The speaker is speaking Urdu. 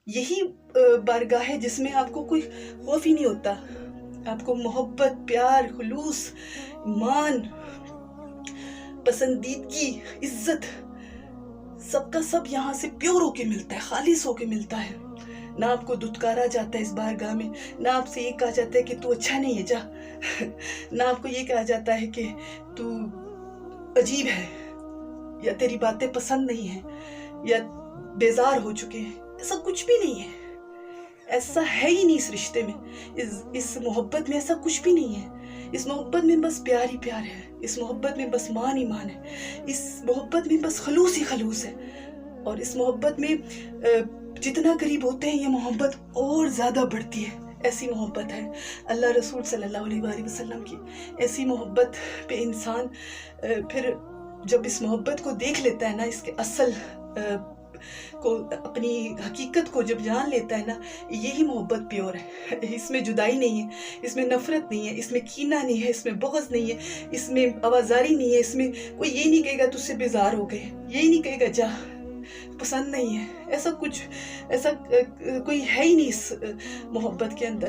یہی بارگاہ ہے جس میں آپ کو کوئی خوف ہی نہیں ہوتا. آپ کو محبت، پیار، خلوص، ایمان، پسندیدگی، عزت، سب کا سب یہاں سے پیور ہو کے ملتا ہے، خالص ہو کے ملتا ہے. نہ آپ کو دھتکارا جاتا ہے اس بارگاہ میں، نہ آپ سے یہ کہا جاتا ہے کہ تو اچھا نہیں ہے جا، نہ آپ کو یہ کہا جاتا ہے کہ تو عجیب ہے، یا تیری باتیں پسند نہیں ہیں، یا بیزار ہو چکے ہیں. ایسا کچھ بھی نہیں ہے. ایسا ہے ہی نہیں اس رشتے میں، اس محبت میں ایسا کچھ بھی نہیں ہے. اس محبت میں بس پیار ہی پیار ہے. اس محبت میں بس مان ہی مان ہے. اس محبت میں بس خلوص ہی خلوص ہے. اور اس محبت میں جتنا قریب ہوتے ہیں یہ محبت اور زیادہ بڑھتی ہے. ایسی محبت ہے اللہ رسول صلی اللہ علیہ وآلہ وسلم کی. ایسی محبت پہ انسان پھر جب اس محبت کو دیکھ لیتا ہے نا، اس کے اصل کو، اپنی حقیقت کو جب جان لیتا ہے نا، یہی محبت پیور ہے. اس میں جدائی نہیں ہے، اس میں نفرت نہیں ہے، اس میں کینہ نہیں ہے، اس میں بغض نہیں ہے، اس میں آوازاری نہیں ہے. اس میں کوئی یہ نہیں کہے گا تجھ سے بیزار ہو گئے، یہی نہیں کہے گا جا پسند نہیں ہے. ایسا کوئی ہے ہی نہیں اس محبت کے اندر.